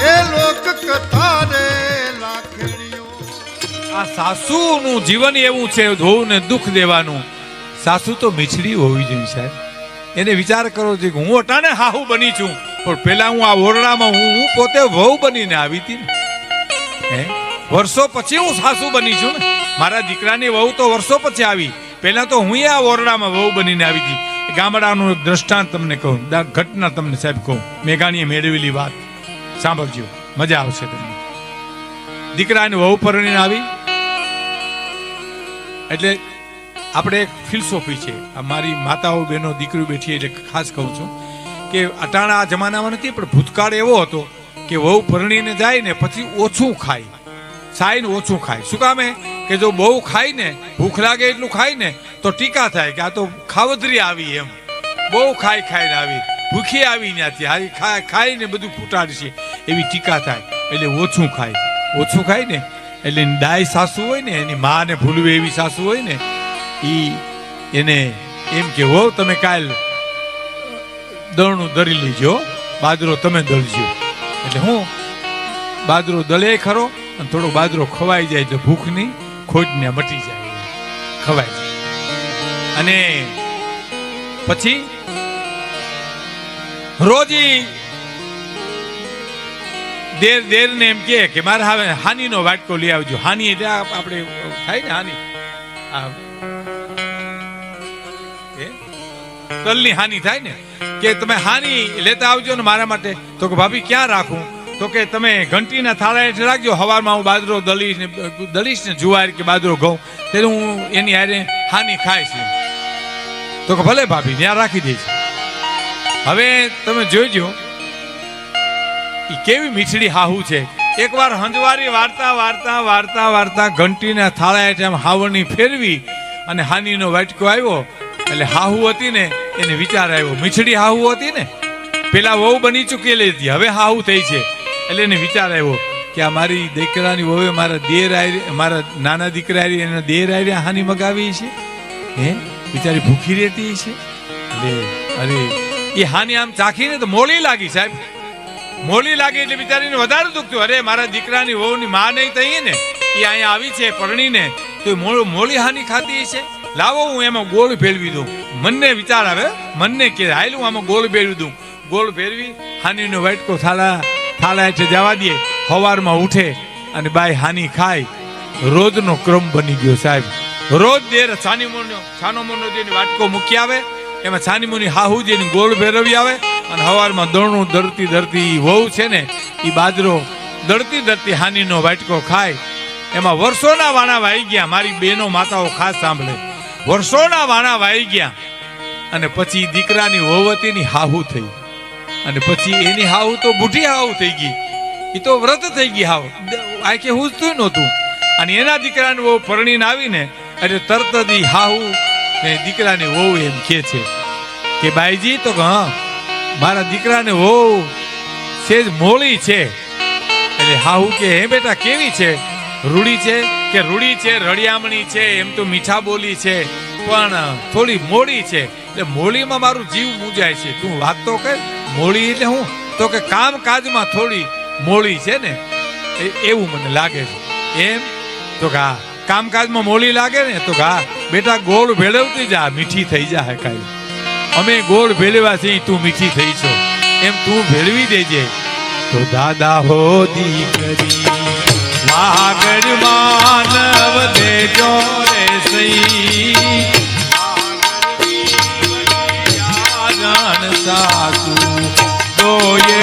એ લોક કથા રે લાખણીઓ. આ સાસુનું જીવન એવું છે, ધોવને દુઃખ દેવાનું. સાસુ તો મીઠડી હોવી જોઈએ સાહેબ. એને વિચાર કરો છે કે હું અટાણે હાહુ બની છું, પણ પેલા હું આ ઓરડામાં હું પોતે વહુ બનીને આવી હતી ને. હે, વર્ષો પછી હું સાસુ બની છું ને. મારા દીકરાની વહુ તો વર્ષો પછી આવી, પહેલા તો હું આ ઓરડામાં વહુ બનીને આવી હતી. ગામડાનું એક દ્રષ્ટાંત તમને કહું, ઘટના તમને સાહેબ કહું. મેઘાણીએ મેળવેલી વાત સાંભળજો, મજા આવશે તમને. દીકરાની વહુ પરણીને આવી એટલે આપણે એક ફિલોસોફી છે, આ મારી માતાઓ બહેનો દીકરીઓ બેઠી એટલે ખાસ કહું છું કે અટાણા આ જમાનામાં નથી, પણ ભૂતકાળ એવો હતો કે વહુ પરણીને જાય ને પછી ઓછું ખાય, સાઈને ઓછું ખાય. શું કામે કે જો બહુ ખાય ને, ભૂખ લાગે એટલું ખાય ને તો ટીકા થાય કે આ તો ખાવદરી આવી, એમ બહુ ખાઈને આવી, ભૂખી આવી ત્યાંથી હારી ખાઈને બધું ફૂટાડશે એવી ટીકા થાય. એટલે ઓછું ખાય ને એટલે ડાય સાસુ હોય ને, એની માને ભૂલવે એવી સાસુ હોય ને, એને એમ કે હો તમે કાલ દળનું દળી લેજો, બાજરો તમે દળજો. એટલે હું બાજરો દળે ખરો અને થોડો બાજરો ખવાઈ જાય તો ભૂખની ખોટને મટી જાય, ખવાય જાય. અને પછી રોજી દેર ને એમ કે મારે હવે હાનીનો વાટકો લઈ આવજો. હાની એટલે આપણે થાય ને હાની, તલની હાની થાય ને, કે તમે હાની લેતા આવજો ને મારા માટે. તો કે ભાભી ક્યાં રાખું? તો કે તમે ઘંટીના થાળા હેઠ રાખજો, હવારમાં હું બાજરો દળીશ ને જુવાર કે બાજરો ઘઉં, ત્યારે હું એની હારે હાની ખાઈશ. તો કે ભલે ભાભી, ત્યાં રાખી દઈશ. હવે તમે જોઈજો એ કેવી મીઠડી હાહુ છે. એકવાર હંજવારી વાર્તા ઘંટીના થાળા હેઠ આમ હાવણી ફેરવી અને હાનીનો વાટકો આવ્યો. એટલે હાહુ હતી ને એને વિચાર આવ્યો, મીઠડી હાહુ હતી ને, પેલા વહુ બની ચૂકેલી હતી, હવે હાહુ થઈ છે. એટલે એને વિચાર આવ્યો કે આ મારી દીકરાની વહુએ મારા નાના દીકરા એના દેર આવ્યા હાની મગાવી છે, હે બિચારી ભૂખી રહેતી છે. એટલે અરે એ હાની આમ ચાખીને તો મોળી લાગી સાહેબ, મોળી લાગી એટલે બિચારીને વધારે દુઃખ થયું. અરે મારા દીકરાની વહુની માં નહીં થઈ ને, એ અહીંયા આવી છે પરણીને, તો મોળી હાની ખાતી છે. લાવો હું એમાં ગોળ ફેરવી દઉં. મનને વિચાર આવે, મનને કે હાલું આમાં ગોળ ફેરવી દઉં. ગોળ ફેરવી હાનીનો વાટકો થાળા હેઠે જવા દે. સવારમાં ઉઠે અને બાઈ હાની ખાય. રોજનો ક્રમ બની ગયો સાહેબ. રોજ દેર છાનો મોનો જેની વાટકો મૂકી આવે, એમાં છાની મોની હાહુ જેની ગોળ ફેરવી આવે, અને સવારમાં દળનું દળતી વહુ છે ને એ બાજરો દળતી હાનીનો વાટકો ખાય. એમાં વર્ષોના વાણા વાઈ ગયા. મારી બેનો માતાઓ ખાસ સાંભળે, વર્ષોના વાણા વાઈ ગયા. અને પછી દીકરાની વહુવતીની હાહુ થઈ, અને પછી એની હાહુ તો બુઢી હાહુ થઈ ગઈ, એ તો વ્રત થઈ ગઈ હાવ, આ કે હુંજતું નહોતું. અને એના દીકરાની વહુ પરણીને આવીને એટલે તરત જ હાહુ ને દીકરાની વહુ એમ કહે છે કે બાઈજી, તો હા મારા દીકરાને વહુ સેજ મોળી છે. એટલે હાહુ કે હે બેટા કેવી છે? રૂડી છે કે રૂડી છે, રળિયામણી છે, એમ તો મીઠા બોલી છે, પણ થોડી મોડી છે. એટલે મોળીમાં મારું જીવ મૂંઝાય છે. તું વાત તો કર, મોળી એટલે હું? તો કે કામકાજમાં થોડી મોળી છે ને એવું મને લાગે છે. એમ? તો કે હા કામકાજમાં મોળી લાગે ને, તો કે હા બેટા ગોળ ભેળવતી જા, મીઠી થઈ જાય કાંઈ. અમે ગોળ ભેળવા છે, તું મીઠી થઈ છો, એમ તું ભેળવી દેજે. તો દાદા હો દીકરી આગળ માનવ દેજો રે સઈ, સાસુ દોયે